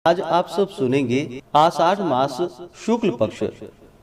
आज आप सब सुनेंगे आषाढ़ मास शुक्ल पक्ष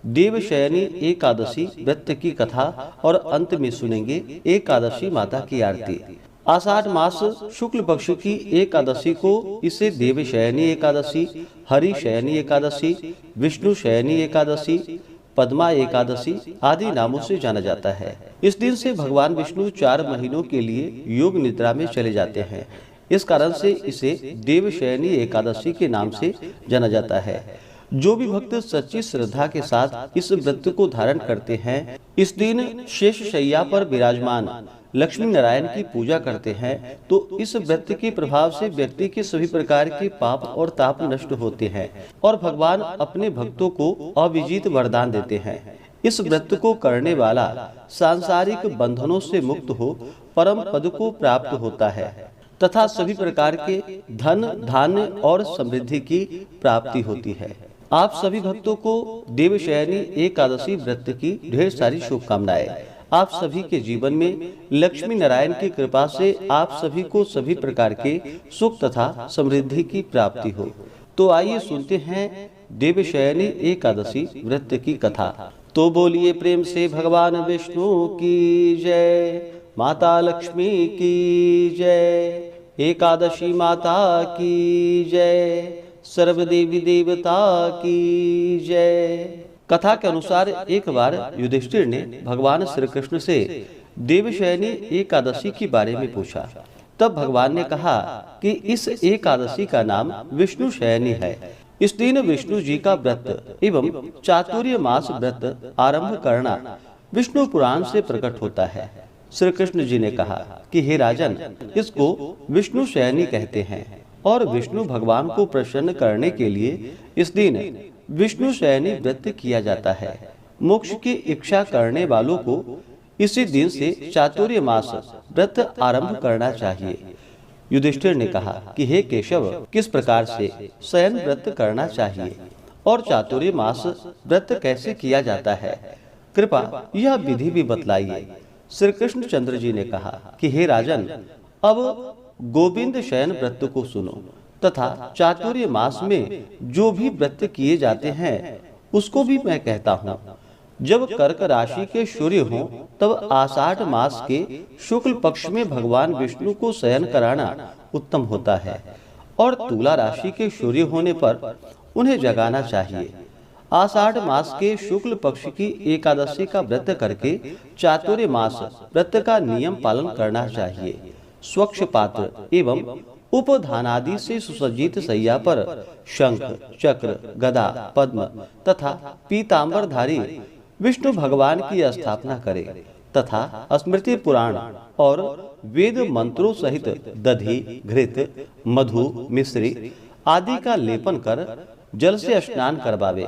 देवशयनी एकादशी व्रत की कथा और अंत में सुनेंगे एकादशी माता की आरती। आषाढ़ मास शुक्ल पक्ष की एकादशी को इसे देवशयनी एकादशी, हरिशयनी एकादशी, विष्णु शयनी एकादशी, पद्मा एकादशी आदि नामों से जाना जाता है। इस दिन से भगवान विष्णु 4 महीनों के लिए योग निद्रा में चले जाते हैं। इस कारण से इसे देवशयनी एकादशी के नाम से जाना जाता है। जो भी भक्त सच्ची श्रद्धा के साथ इस व्रत को धारण करते हैं, इस दिन शेष शैया पर विराजमान लक्ष्मी नारायण की पूजा करते हैं, तो इस व्रत के प्रभाव से व्यक्ति के सभी प्रकार के पाप और ताप नष्ट होते हैं और भगवान अपने भक्तों को अविजित वरदान देते हैं। इस व्रत को करने वाला सांसारिक बंधनों से मुक्त हो परम पद को प्राप्त होता है तथा सभी प्रकार के धन, धान्य और समृद्धि की प्राप्ति होती है। आप सभी भक्तों को देवशयनी एकादशी व्रत की ढेर सारी शुभकामनाएं। आप सभी के जीवन में लक्ष्मी नारायण की कृपा से आप सभी को सभी प्रकार के सुख तथा समृद्धि की प्राप्ति हो। तो आइए सुनते हैं देवशयनी एकादशी व्रत की कथा। तो बोलिए प्रेम से भगवान विष्णु की जय, माता लक्ष्मी की जय, एकादशी माता की जय, सर्वदेवी देवता की जय। कथा के अनुसार एक बार युधिष्ठिर ने भगवान श्री कृष्ण से देवशयनी एकादशी के बारे में पूछा। तब भगवान ने कहा कि इस एकादशी का नाम विष्णु शयनी है। इस दिन विष्णु जी का व्रत एवं चातुर्य मास व्रत आरंभ करना विष्णु पुराण से प्रकट होता है। श्री कृष्ण जी ने कहा कि हे राजन, इसको विष्णु शयनी कहते हैं और विष्णु भगवान को प्रसन्न करने के लिए इस दिन विष्णु शयनी व्रत किया जाता है। मोक्ष की इच्छा करने वालों को इसी दिन से चातुर्य मास व्रत आरंभ करना चाहिए। युधिष्ठिर ने कहा कि हे केशव, किस प्रकार से शयन व्रत करना चाहिए और चातुर्य मास व्रत कैसे किया जाता है, कृपा यह विधि भी बतलाइए। श्री कृष्ण चंद्र जी ने कहा कि हे राजन, अब गोविंद शयन व्रत को सुनो तथा चातुर्य मास में जो भी व्रत किए जाते हैं उसको भी मैं कहता हूँ। जब कर्क राशि के सूर्य हों तब आषाढ़ मास के शुक्ल पक्ष में भगवान विष्णु को शयन कराना उत्तम होता है और तुला राशि के सूर्य होने पर उन्हें जगाना चाहिए। आषाढ़ मास के शुक्ल पक्ष की एकादशी का व्रत करके चातुर्य मास व्रत का नियम पालन करना चाहिए। स्वच्छ पात्र एवं उपधानादि से सुसज्जित शैया पर शंख, चक्र, गदा, पद्म तथा पीतांबरधारी विष्णु भगवान की स्थापना करे तथा स्मृति पुराण और वेद मंत्रों सहित दधि, घृत, मधु, मिश्री आदि का लेपन कर जल से स्नान करवावे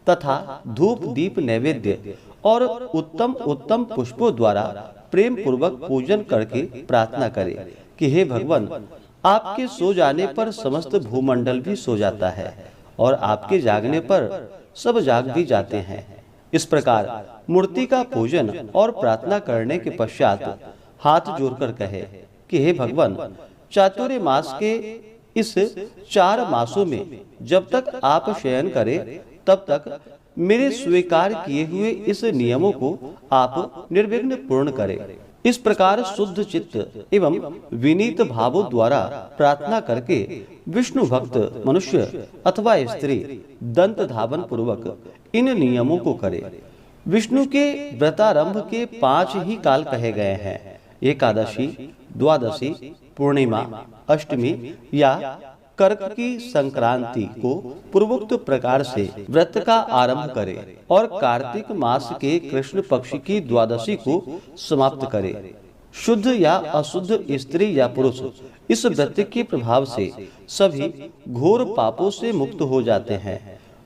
तथा धूप दीप नैवेद्य और उत्तम उत्तम पुष्पों द्वारा प्रेम पूर्वक पूजन करके प्रार्थना करे कि हे भगवान, आपके सो जाने पर समस्त भूमंडल भी सो जाता है और आपके जागने पर सब जाग भी जाते हैं। इस प्रकार मूर्ति का पूजन और प्रार्थना करने के पश्चात हाथ जोड़कर कहे कि हे भगवान, चातुर्य मास के इस 4 मासों में जब तक आप शयन करें तब तक मेरे स्वीकार किए हुए इस नियमों को आप निर्विघ्न पूर्ण करें। इस प्रकार शुद्ध चित्त एवं विनीत भावों द्वारा प्रार्थना करके विष्णु भक्त मनुष्य अथवा स्त्री दंत धावन पूर्वक इन नियमों को करे। विष्णु के व्रतारंभ के 5 ही काल कहे गए हैं। एकादशी, द्वादशी, पूर्णिमा, अष्टमी या कर्क की संक्रांति को पूर्वोक्त प्रकार से व्रत का आरंभ करे और कार्तिक मास के कृष्ण पक्ष की द्वादशी को समाप्त करे। शुद्ध या अशुद्ध स्त्री या पुरुष इस व्रत के प्रभाव से सभी घोर पापों से मुक्त हो जाते हैं।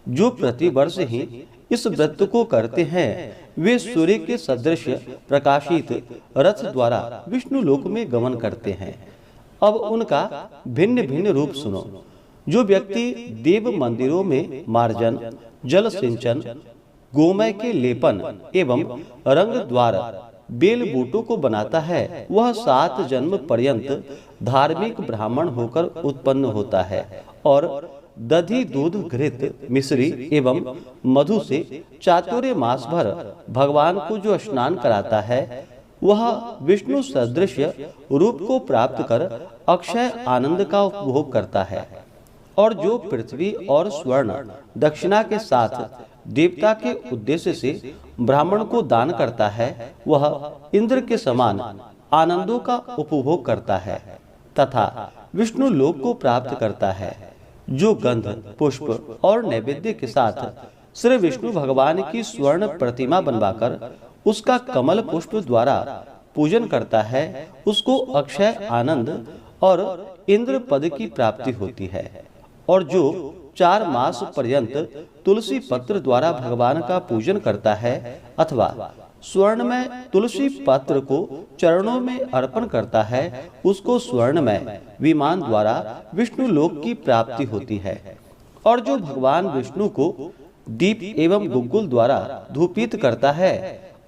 जो प्रतिवर्ष ही इस व्रत को करते हैं वे सूर्य के सदृश प्रकाशित रथ द्वारा विष्णु लोक में गमन करते हैं। अब उनका भिन्न भिन्न रूप सुनो। जो व्यक्ति देव मंदिरों में मार्जन, जल सिंचन, गोमय के लेपन एवं रंग द्वार बेल बूटों को बनाता है, वह 7 जन्म पर्यंत धार्मिक ब्राह्मण होकर उत्पन्न होता है और दधि दूध घृत मिश्री एवं मधु से चातुर्य मास भर भगवान को जो स्नान कराता है वह विष्णु सदृश रूप को प्राप्त कर अक्षय आनंद का उपभोग करता है। और जो पृथ्वी और स्वर्ण दक्षिणा के साथ देवता के उद्देश्य से ब्राह्मण को दान करता है वह इंद्र के समान आनंदों का उपभोग करता है तथा विष्णु लोक को प्राप्त करता है। जो गंध पुष्प और नैवेद्य के साथ श्री विष्णु भगवान की स्वर्ण प्रतिमा बनवाकर उसका कमल पुष्प द्वारा पूजन करता है उसको अक्षय आनंद और इंद्र पद की प्राप्ति होती है। और जो 4 मास पर्यंत तुलसी पत्र द्वारा भगवान का पूजन करता है अथवा स्वर्ण में तुलसी पत्र को चरणों में अर्पण करता है उसको स्वर्ण में विमान द्वारा विष्णु लोक की प्राप्ति होती है। और जो भगवान विष्णु को दीप एवं गुग्गुल द्वारा धूपित करता है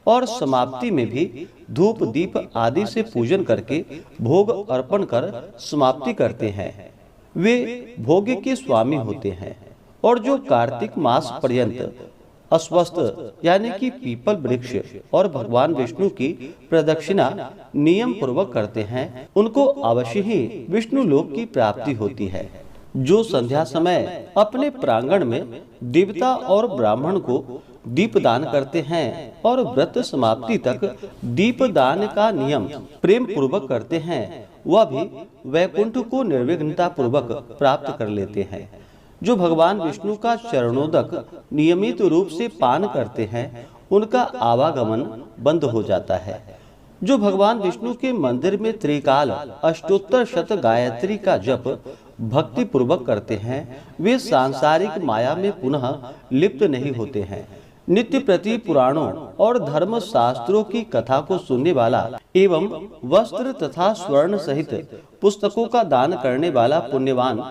और समाप्ति में भी धूप दीप आदि से पूजन करके भोग अर्पण कर समाप्ति करते हैं वे भोग के स्वामी होते हैं। और जो कार्तिक मास पर्यंत अस्वस्थ यानी कि पीपल वृक्ष और भगवान विष्णु की प्रदक्षिणा नियम पूर्वक करते हैं उनको अवश्य ही विष्णु लोक की प्राप्ति होती है। जो संध्या समय अपने प्रांगण में देवता और ब्राह्मण को दीप दान करते हैं और व्रत समाप्ति तक दीप दान का नियम प्रेम पूर्वक करते हैं वह भी वैकुंठ को निर्विघ्नता पूर्वक प्राप्त कर लेते हैं। जो भगवान विष्णु का चरणोदक नियमित रूप से पान करते हैं उनका आवागमन बंद हो जाता है। जो भगवान विष्णु के मंदिर में त्रिकाल अष्टोत्तर शत गायत्री का जप भक्ति पूर्वक करते हैं वे सांसारिक माया में पुनः लिप्त नहीं होते हैं। नित्य प्रति पुराणों और धर्म शास्त्रों की कथा को सुनने वाला एवं वस्त्र तथा स्वर्ण सहित पुस्तकों का दान करने वाला पुण्यवान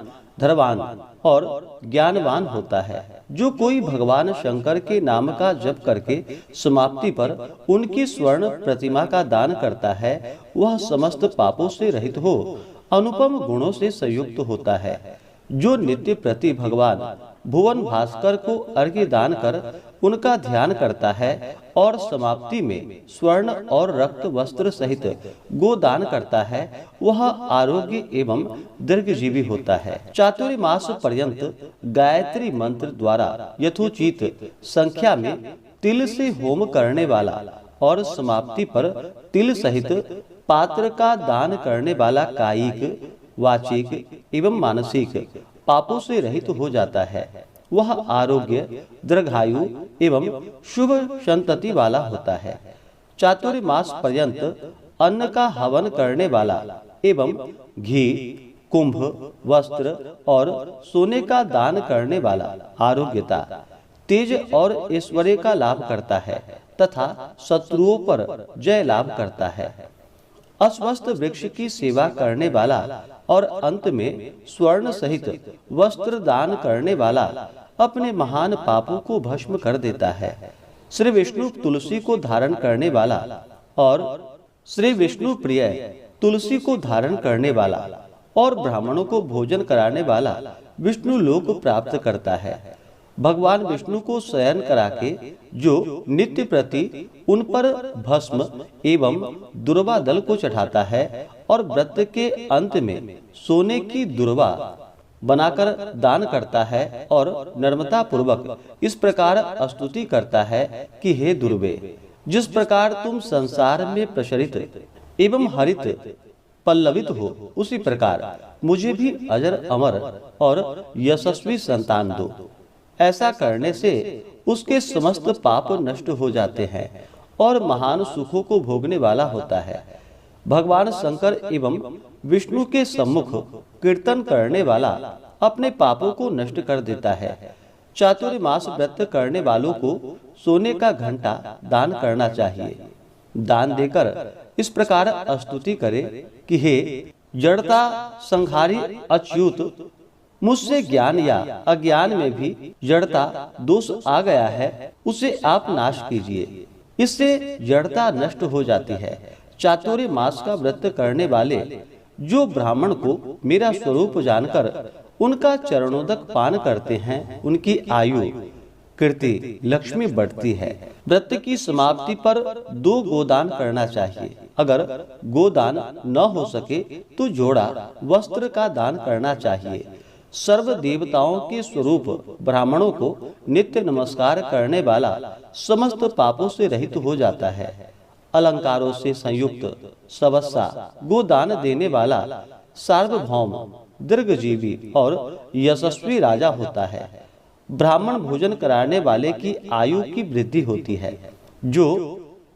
धनवान और ज्ञानवान होता है। जो कोई भगवान शंकर के नाम का जप करके समाप्ति पर उनकी स्वर्ण प्रतिमा का दान करता है वह समस्त पापों से रहित हो अनुपम गुणों से संयुक्त होता है। जो नित्य प्रति भगवान भुवन भास्कर को अर्घ्य दान कर उनका ध्यान करता है और समाप्ति में स्वर्ण और रक्त वस्त्र सहित गोदान करता है वह आरोग्य एवं दीर्घजीवी होता है। चातुर्य मास पर्यंत गायत्री मंत्र द्वारा यथोचित संख्या में तिल से होम करने वाला और समाप्ति पर तिल सहित पात्र का दान करने वाला कायिक वाचिक एवं मानसिक पापों से रहित हो जाता है। वह आरोग्य दीर्घायु एवं शुभ संतति वाला होता है। चातुर्य मास पर्यंत अन्न का हवन करने वाला एवं घी कुंभ वस्त्र और सोने का दान करने वाला आरोग्यता तेज और ऐश्वर्य का लाभ करता है तथा शत्रुओं पर जय लाभ करता है। अस्वस्थ वृक्ष की सेवा करने वाला और अंत में स्वर्ण सहित वस्त्र दान करने वाला अपने महान पापों को भस्म कर देता है। श्री विष्णु तुलसी को धारण करने वाला और श्री विष्णु प्रिय तुलसी को धारण करने वाला और ब्राह्मणों को भोजन कराने वाला विष्णु लोक प्राप्त करता है। भगवान विष्णु को शयन करा के जो नित्य प्रति उन पर भस्म एवं दुर्वा दल को चढ़ाता है और व्रत के अंत में सोने की दुर्वा बनाकर दान करता है और नम्रता पूर्वक इस प्रकार स्तुति करता है कि हे दुर्वे, जिस प्रकार तुम संसार में प्रसरित एवं हरित पल्लवित हो उसी प्रकार मुझे भी अजर अमर और यशस्वी संतान दो। ऐसा करने से उसके समस्त पाप नष्ट हो जाते हैं और महान सुखों को भोगने वाला होता है। भगवान शंकर एवं विष्णु के सम्मुख कीर्तन करने वाला अपने पापों को नष्ट कर देता है। चातुर्य मास व्रत करने वालों को सोने का घंटा दान करना चाहिए। दान देकर इस प्रकार स्तुति करे कि हे जड़ता संहारी अच्युत, मुझसे ज्ञान या अज्ञान में भी जड़ता दोष आ गया है, उसे आप नाश कीजिए, इससे जड़ता नष्ट हो जाती है। चातुर्य मास का व्रत करने वाले जो ब्राह्मण को मेरा स्वरूप जानकर उनका चरणोदक पान करते हैं, उनकी आयु कीर्ति लक्ष्मी बढ़ती है। व्रत की समाप्ति पर 2 गोदान करना चाहिए। अगर गोदान न हो सके तो जोड़ा वस्त्र का दान करना चाहिए। सर्व देवताओं के स्वरूप ब्राह्मणों को नित्य नमस्कार करने वाला समस्त पापों से रहित हो जाता है। अलंकारों से संयुक्त सवस्सा गोदान देने वाला सार्वभौम दीर्घजीवी और यशस्वी राजा होता है। ब्राह्मण भोजन कराने वाले की आयु की वृद्धि होती है। जो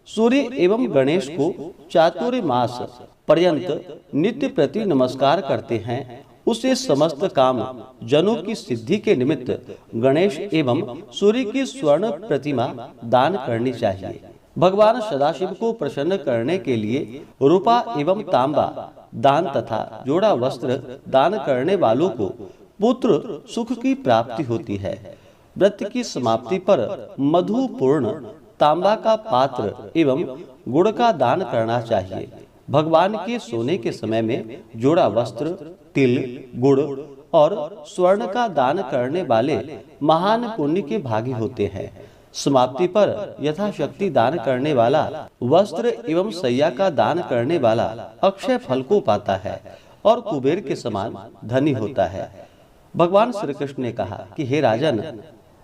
सूर्य एवं गणेश को चातुर्मास पर्यंत नित्य प्रति नमस्कार करते हैं, उसे समस्त काम जनों की सिद्धि के निमित्त गणेश एवं सूर्य की स्वर्ण प्रतिमा दान करनी चाहिए। भगवान सदाशिव को प्रसन्न करने के लिए रूपा एवं तांबा दान तथा जोड़ा वस्त्र दान करने वालों को पुत्र सुख की प्राप्ति होती है। व्रत की समाप्ति पर मधुपूर्ण तांबा का पात्र एवं गुड़ का दान करना चाहिए। भगवान के सोने के समय में जोड़ा वस्त्र, तिल, गुड़ और स्वर्ण का दान करने वाले महान पुण्य के भागी होते हैं। समाप्ति पर यथाशक्ति दान करने वाला वस्त्र एवं सैया का दान करने वाला अक्षय फल को पाता है और कुबेर के समान धनी होता है। भगवान श्री कृष्ण ने कहा कि हे राजन,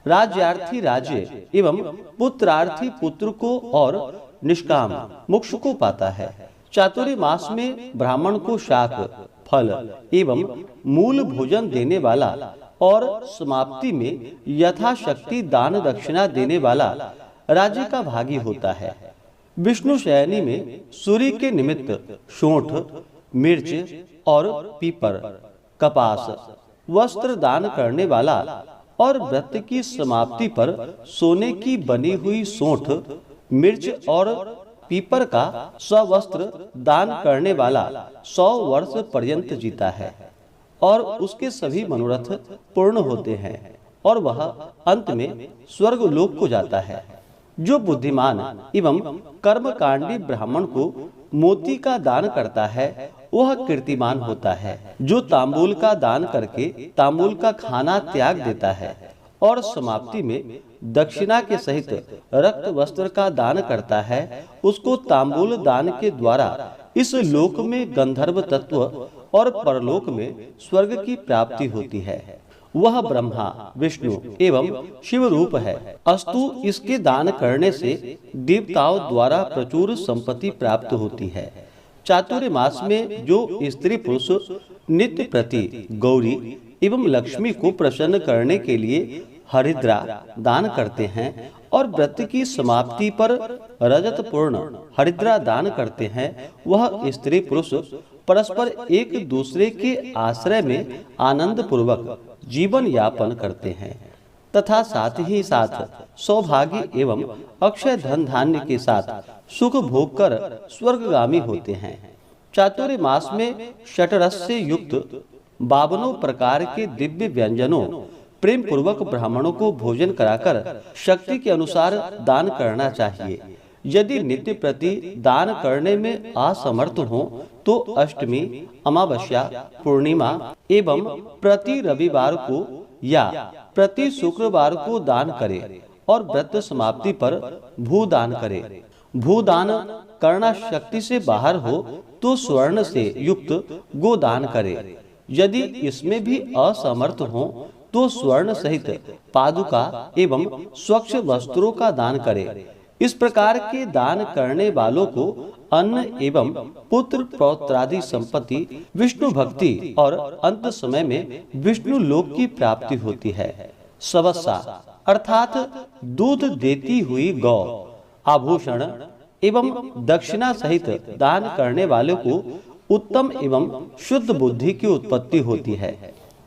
राज्यार्थी राज्य एवं पुत्रार्थी पुत्र को और निष्काम मोक्ष को पाता है। चातुर्मास में ब्राह्मण को शाक, फल एवं मूल भोजन देने वाला और समाप्ति में यथाशक्ति दान दक्षिणा देने वाला राज्य का भागी होता है। विष्णु शयनी में सूर्य के निमित्त शोंठ, मिर्च और पीपर, कपास, वस्त्र दान करने वाला और व्रत की समाप्ति पर सोने की बनी हुई सोंठ, मिर्च और पीपर का स्ववस्त्र दान करने वाला 100 वर्ष पर्यंत जीता है और उसके सभी मनोरथ पूर्ण होते हैं और वह अंत में स्वर्ग लोक को जाता है। जो बुद्धिमान एवं कर्मकांडी ब्राह्मण को मोती का दान करता है, वह कीर्तिमान होता है। जो तांबूल का दान करके तांबूल का खाना त्याग देता है और समाप्ति में दक्षिणा के सहित रक्त वस्त्र का दान करता है, उसको तांबूल दान के द्वारा इस लोक में गंधर्व तत्व और परलोक में स्वर्ग की प्राप्ति होती है। वह ब्रह्मा, विष्णु एवं शिव रूप है। अस्तु इसके दान करने से देवताओं द्वारा प्रचुर संपत्ति प्राप्त होती है। चातुर्मास में जो स्त्री पुरुष नित्य प्रति गौरी एवं लक्ष्मी को प्रसन्न करने के लिए हरिद्रा दान करते हैं और व्रत की समाप्ति पर रजत पूर्ण हरिद्रा दान करते हैं, वह स्त्री पुरुष परस्पर एक दूसरे के आश्रय में आनंद पूर्वक जीवन यापन करते हैं तथा साथ ही साथ सौभाग्य एवं अक्षय धन धान्य के साथ सुख भोग कर स्वर्गगामी होते हैं। चातुर्मास में षटरस से युक्त 52 प्रकार के दिव्य व्यंजनों प्रेम पूर्वक ब्राह्मणों को भोजन कराकर शक्ति के अनुसार दान करना चाहिए। यदि नित्य प्रति दान करने में असमर्थ हो तो अष्टमी, अमावस्या, पूर्णिमा एवं प्रति रविवार को या प्रति शुक्रवार को दान करे और व्रत समाप्ति पर भूदान करे। भूदान करना शक्ति से बाहर हो तो स्वर्ण से युक्त गोदान करे। यदि इसमें भी असमर्थ हो तो स्वर्ण सहित पादुका एवं स्वच्छ वस्त्रों का दान करे। इस प्रकार के दान करने वालों को अन्न एवं पुत्र पौत्रादि संपत्ति, विष्णु भक्ति और अंत समय में विष्णु लोक की प्राप्ति होती है। सवस्सा अर्थात दूध देती हुई गौ, आभूषण एवं दक्षिणा सहित दान करने वाले को उत्तम एवं शुद्ध बुद्धि की उत्पत्ति होती है।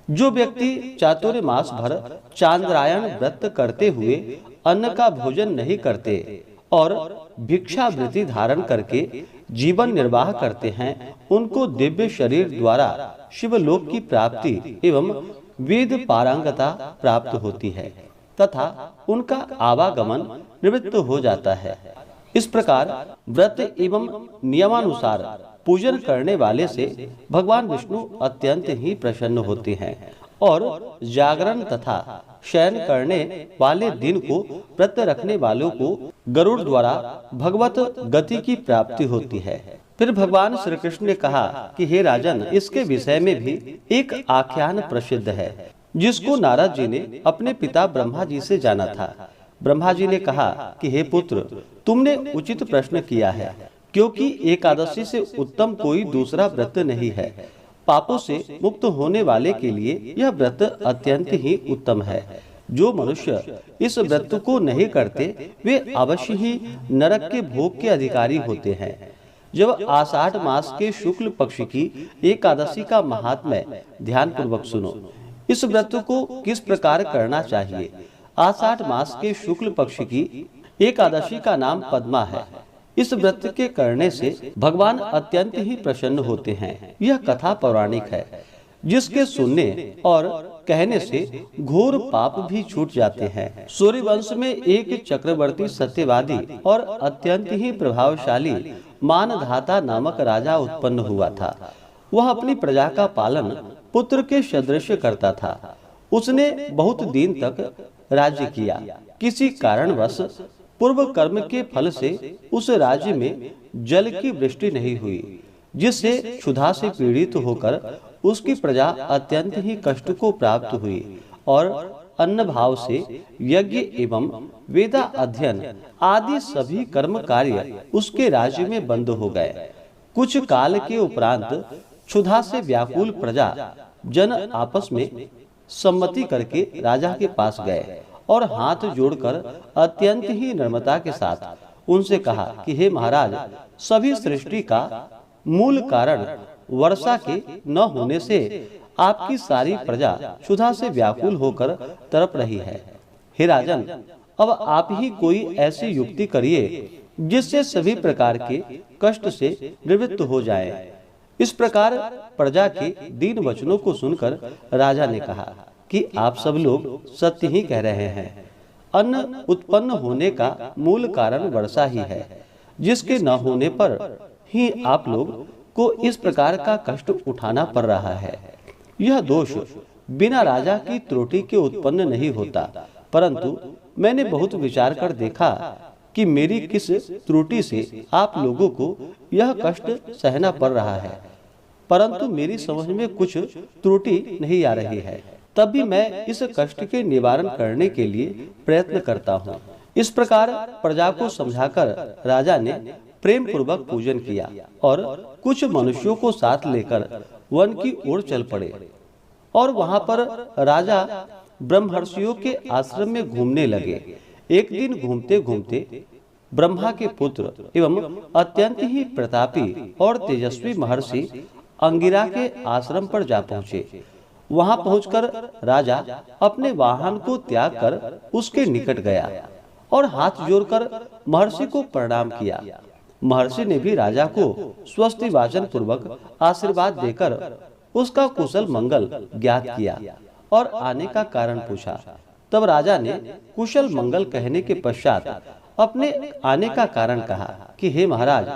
जो व्यक्ति चातुर्मास भर चांद्रायण व्रत करते हुए अन्न का भोजन नहीं करते और भिक्षावृत्ति धारण करके जीवन निर्वाह करते हैं, उनको दिव्य शरीर द्वारा शिवलोक की प्राप्ति एवं वेद पारंगता प्राप्त होती है तथा उनका आवागमन निवृत्त हो जाता है। इस प्रकार व्रत एवं नियमानुसार पूजन करने वाले से भगवान विष्णु अत्यंत ही प्रसन्न होते हैं और जागरण तथा शयन करने वाले दिन को व्रत रखने वालों को गरुड़ द्वारा भगवत गति की प्राप्ति होती है। फिर भगवान श्री कृष्ण ने कहा कि हे राजन, इसके विषय में भी एक आख्यान प्रसिद्ध है जिसको नारद जी ने अपने पिता ब्रह्मा जी से जाना था। ब्रह्मा जी ने कहा कि हे पुत्र, तुमने उचित प्रश्न किया है, क्योंकि एकादशी से उत्तम कोई दूसरा व्रत नहीं है। पापों से मुक्त होने वाले के लिए यह व्रत अत्यंत ही उत्तम है। जो मनुष्य इस व्रत को नहीं करते वे अवश्य ही नरक के भोग के अधिकारी होते हैं। जब आषाढ़ मास के शुक्ल पक्ष की एकादशी का महात्म्य ध्यान पूर्वक सुनो। इस व्रत को किस प्रकार करना चाहिए? आषाढ़ मास के शुक्ल पक्ष की एकादशी का नाम पद्मा है। इस व्रत के करने से भगवान अत्यंत ही प्रसन्न होते हैं। यह कथा पौराणिक है, जिसके सुनने और कहने से घोर पाप भी छूट जाते हैं। सूर्यवंश में एक चक्रवर्ती सत्यवादी और अत्यंत ही प्रभावशाली मानधाता नामक राजा उत्पन्न हुआ था। वह अपनी प्रजा का पालन पुत्र के सदृश करता था। उसने बहुत दिन तक राज्य किया। किसी कारणवश पूर्व कर्म के फल से उस राज्य में जल की वृष्टि नहीं हुई, जिससे क्षुधा से पीड़ित होकर उसकी प्रजा अत्यंत ही कष्ट को प्राप्त हुई और अन्न भाव से यज्ञ एवं वेदा अध्ययन आदि सभी कर्म कार्य उसके राज्य में बंद हो गए। कुछ काल के उपरांत क्षुधा से व्याकुल प्रजा जन आपस में सम्मति करके राजा के पास गए और हाथ जोड़कर अत्यंत ही नम्रता के साथ उनसे कहा कि हे महाराज, सभी सृष्टि का मूल कारण वर्षा के न होने से आपकी सारी प्रजा क्षुधा से व्याकुल होकर तड़प रही है। हे राजन, अब आप ही कोई ऐसी युक्ति करिए जिससे सभी प्रकार के कष्ट से निवृत्त हो जाए। इस प्रकार प्रजा के दीन वचनों को सुनकर राजा ने कहा कि आप सब लोग सत्य ही कह रहे हैं। अन्न उत्पन्न होने का मूल कारण वर्षा ही है, जिसके न होने पर ही आप लोग को इस प्रकार का कष्ट उठाना पड़ रहा है। यह दोष बिना राजा की त्रुटि के उत्पन्न नहीं होता, परंतु मैंने बहुत विचार कर देखा कि मेरी किस त्रुटि से आप लोगों को यह कष्ट सहना पड़ रहा है, परंतु मेरी समझ में कुछ त्रुटि नहीं आ रही है। तब भी मैं इस कष्ट के निवारण करने के लिए प्रयत्न करता हूँ। इस प्रकार प्रजा को समझाकर राजा ने प्रेम पूर्वक पूजन किया और कुछ मनुष्यों को साथ लेकर वन की ओर चल पड़े और वहां पर राजा ब्रह्मर्षियों के आश्रम में घूमने लगे। एक दिन घूमते घूमते ब्रह्मा के पुत्र एवं अत्यंत ही प्रतापी और तेजस्वी महर्षि अंगिरा के आश्रम पर जा पहुँचे। वहां पहुंचकर राजा अपने वाहन को त्याग कर उसके निकट गया और हाथ जोड़कर महर्षि को प्रणाम किया। महर्षि ने भी राजा को स्वस्ति वाचन पूर्वक आशीर्वाद देकर उसका कुशल मंगल ज्ञात किया और आने का कारण पूछा। तब राजा ने कुशल मंगल कहने के पश्चात अपने आने का कारण कहा कि हे महाराज,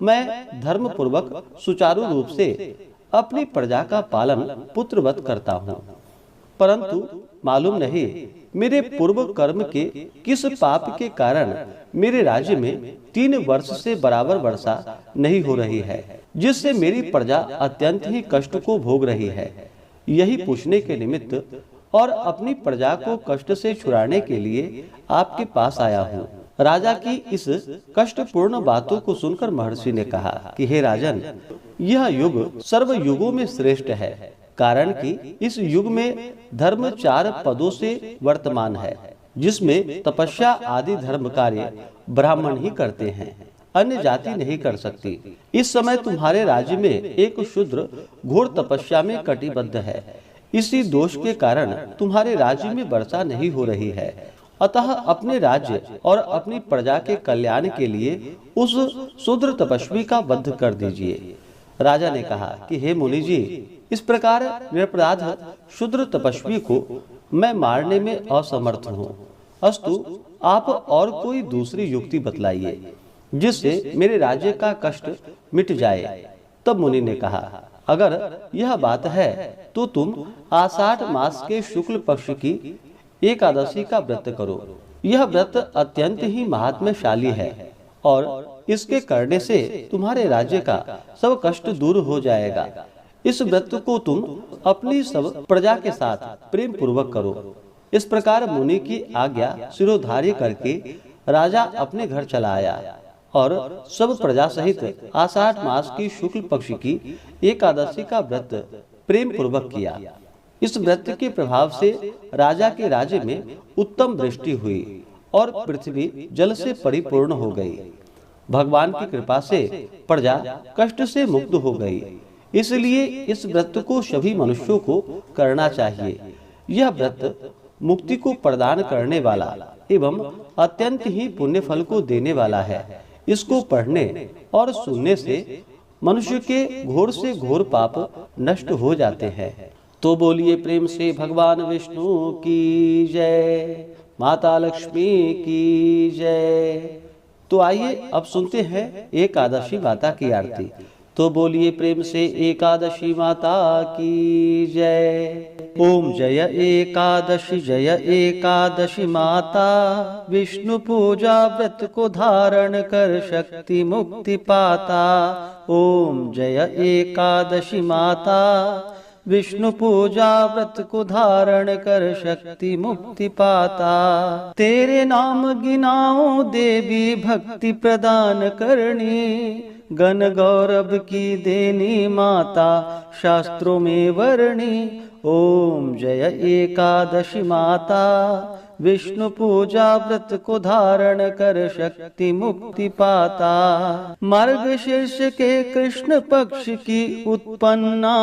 मैं धर्म पूर्वक सुचारू रूप से अपनी प्रजा का पालन पुत्रवत करता हूँ, परंतु मालूम नहीं मेरे पूर्व कर्म के किस पाप के कारण मेरे राज्य में 3 वर्ष से बराबर वर्षा नहीं हो रही है, जिससे मेरी प्रजा अत्यंत ही कष्ट को भोग रही है। यही पूछने के निमित्त और अपनी प्रजा को कष्ट से छुड़ाने के लिए आपके पास आया हूँ। राजा की इस कष्टपूर्ण बातों को सुनकर महर्षि ने कहा कि हे राजन, यह युग सर्व युगों में श्रेष्ठ है, कारण कि इस युग में धर्म 4 पदों से वर्तमान है, जिसमें तपस्या आदि धर्म कार्य ब्राह्मण ही करते हैं, अन्य जाति नहीं कर सकती। इस समय तुम्हारे राज्य में एक शूद्र घोर तपस्या में कटिबद्ध है। इसी दोष के कारण तुम्हारे राज्य में वर्षा नहीं हो रही है। अतः अपने राज्य और अपनी प्रजा के कल्याण के लिए उस शूद्र तपस्वी का वध कर दीजिए। राजा ने कहा कि हे मुनि जी, इस प्रकार निरपराध शूद्र तपस्वी को मैं मारने में असमर्थ हूँ। अस्तु, आप और कोई दूसरी युक्ति बतलाइए जिससे मेरे राज्य का कष्ट मिट जाए। तब मुनि ने कहा, अगर यह बात है तो तुम आषाढ़ मास के शुक्ल पक्ष की एकादशी का व्रत करो। यह व्रत अत्यंत ही महात्म्यशाली है और इसके करने से तुम्हारे राज्य का सब कष्ट दूर हो जाएगा। इस व्रत को तुम अपनी सब प्रजा के साथ प्रेम पूर्वक करो। इस प्रकार मुनि की आज्ञा शिरोधार्य करके राजा अपने घर चला आया और सब प्रजा सहित आषाढ़ मास की शुक्ल पक्ष की एकादशी का व्रत प्रेम पूर्वक किया। इस व्रत के प्रभाव से राजा के राज्य में उत्तम वृष्टि हुई और पृथ्वी जल से परिपूर्ण हो गई। भगवान की कृपा से प्रजा कष्ट से मुक्त हो गई। इसलिए इस व्रत को सभी मनुष्यों को करना चाहिए। यह व्रत मुक्ति को प्रदान करने वाला एवं अत्यंत ही पुण्य फल को देने वाला है। इसको पढ़ने और सुनने से मनुष्य के घोर से घोर पाप नष्ट हो जाते हैं। तो बोलिए प्रेम से भगवान विष्णु की जय, माता लक्ष्मी की जय। तो आइए अब सुनते हैं एकादशी माता की आरती। तो बोलिए प्रेम से एकादशी माता की जय। ओम जय एकादशी माता, विष्णु पूजा व्रत को धारण कर शक्ति मुक्ति पाता। ओम जय एकादशी माता, विष्णु पूजा व्रत को धारण कर शक्ति मुक्ति पाता। तेरे नाम गिनाओ देवी भक्ति प्रदान करनी, गण गौरव की देनी माता शास्त्रों में वर्णी। ओम जय एकादशी माता, विष्णु पूजा व्रत को धारण कर शक्ति मुक्ति पाता। मार्गशीर्ष के कृष्ण पक्ष की उत्पन्ना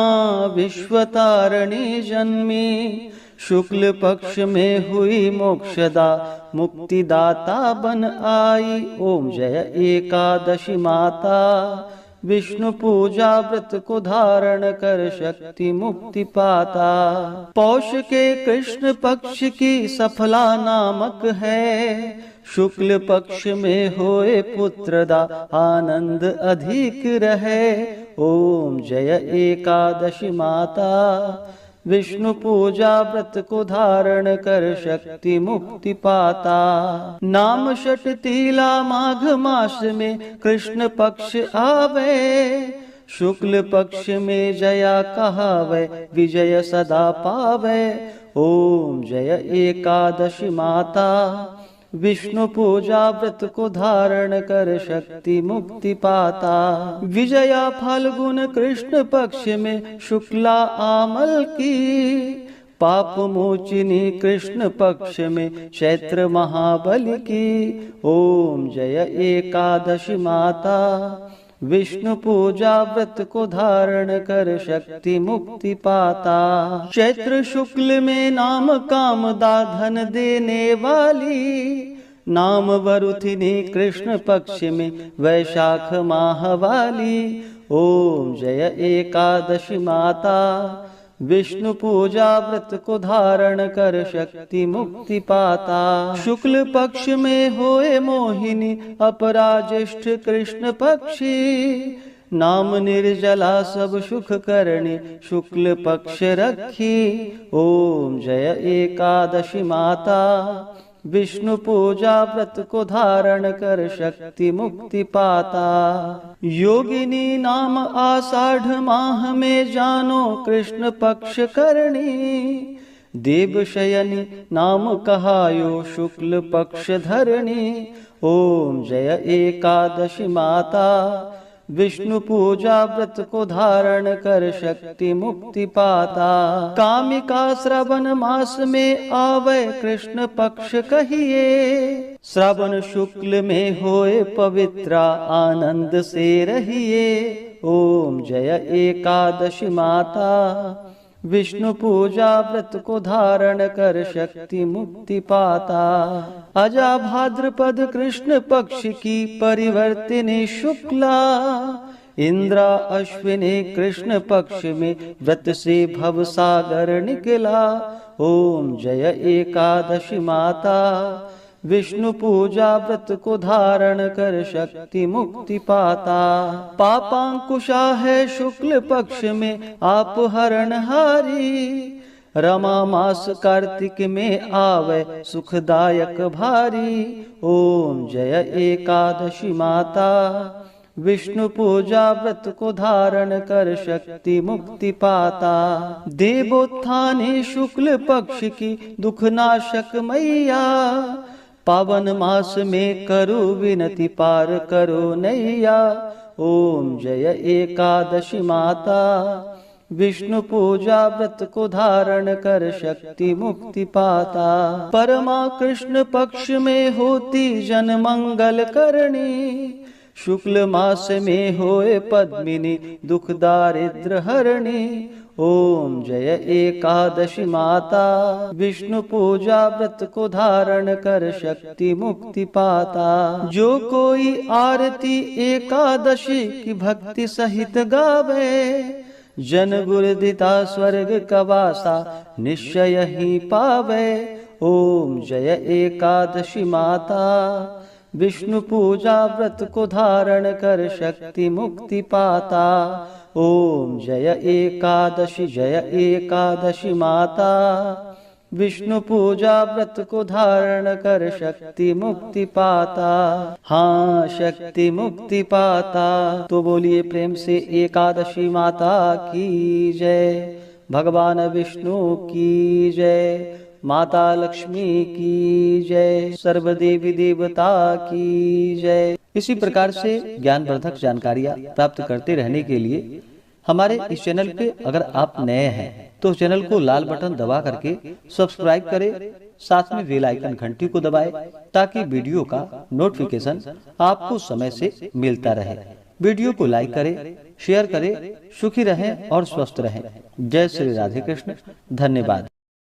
विश्वतारिणी जन्मी, शुक्ल पक्ष में हुई मोक्षदा मुक्तिदाता बन आई। ओम जय एकादशी माता, विष्णु पूजा व्रत को धारण कर शक्ति मुक्ति पाता। पौष के कृष्ण पक्ष की सफला नामक है, शुक्ल पक्ष में होए पुत्रदा आनंद अधिक रहे। ओम जय एकादशी माता, विष्णु पूजा व्रत को धारण कर शक्ति मुक्ति पाता। नाम षट तीला माघ मास में कृष्ण पक्ष आवे, शुक्ल पक्ष में जया कहावे विजय सदा पावे। ओम जय एकादशी माता, विष्णु पूजा व्रत को धारण कर शक्ति मुक्ति पाता। विजया फाल्गुन कृष्ण पक्ष में शुक्ला आमल की, पाप मोचिनी कृष्ण पक्ष में चैत्र महाबली की। ओम जय एकादशी माता, विष्णु पूजा व्रत को धारण कर शक्ति मुक्ति पाता। चैत्र शुक्ल में नाम कामदा धन देने वाली, नाम वरुथिनी कृष्ण पक्ष में वैशाख माह वाली। ओम जय एकादशी माता, विष्णु पूजा व्रत को धारण कर शक्ति मुक्ति पाता। शुक्ल पक्ष में होए मोहिनी अपराज्येष्ठ कृष्ण पक्षी, नाम निर्जला सब सुख करणी शुक्ल पक्ष रखी। ओम जय एकादशी माता, विष्णु पूजा व्रत को धारण कर शक्ति मुक्ति पाता। योगिनी नाम आषाढ़ माह में जानो कृष्ण पक्ष करणी, देव शयनी नाम कहायो शुक्ल पक्ष धरणी। ओम जय एकादशी माता, विष्णु पूजा व्रत को धारण कर शक्ति मुक्ति पाता। कामिका श्रवण मास में आवे कृष्ण पक्ष कहिए, श्रवण शुक्ल में होए पवित्रा आनंद से रहिए। ओम जय एकादशी माता, विष्णु पूजा व्रत को धारण कर शक्ति मुक्ति पाता। अजा भाद्रपद कृष्ण पक्ष की परिवर्तिनी शुक्ला, इंद्रा अश्विनी कृष्ण पक्ष में व्रत से भव सागर निकला। ओम जय एकादशी माता, विष्णु पूजा व्रत को धारण कर शक्ति मुक्ति पाता। पापांकुशा है शुक्ल पक्ष में आप हरणहारी, रमा मास कार्तिक में आवे सुखदायक भारी। ओम जय एकादशी माता, विष्णु पूजा व्रत को धारण कर शक्ति मुक्ति पाता। देवोत्थाने शुक्ल पक्ष की दुखनाशक मैया, पावन मास में करो विनती पार करो नैया। ओम जय एकादशी माता, विष्णु पूजा व्रत को धारण कर शक्ति मुक्ति पाता। परमा कृष्ण पक्ष में होती जन मंगल करणी, शुक्ल मास में होए पद्मिनी दुख दारिद्र हरणी। ओम जय एकादशी माता, विष्णु पूजा व्रत को धारण कर शक्ति मुक्ति पाता। जो कोई आरती एकादशी की भक्ति सहित गावे, जन गुरुदिता स्वर्ग कवासा निश्चय ही पावे। ओम जय एकादशी माता, विष्णु पूजा व्रत को धारण कर शक्ति मुक्ति पाता। ओम जय एकादशी माता, विष्णु पूजा व्रत को धारण कर शक्ति मुक्ति पाता। हाँ शक्ति मुक्ति पाता। तो बोलिए प्रेम से एकादशी माता की जय, भगवान विष्णु की जय, माता लक्ष्मी की जय, सर्वदेवी देवता की जय। इसी प्रकार से ज्ञानवर्धक जानकारियाँ प्राप्त करते रहने के लिए हमारे इस चैनल पे अगर आप नए हैं तो चैनल को लाल बटन दबा करके सब्सक्राइब करें, साथ में बेल आइकन घंटी को दबाएं ताकि वीडियो का नोटिफिकेशन आपको समय से मिलता रहे। वीडियो को लाइक करें, शेयर करें, सुखी रहें और स्वस्थ रहें। जय श्री राधे कृष्ण। धन्यवाद।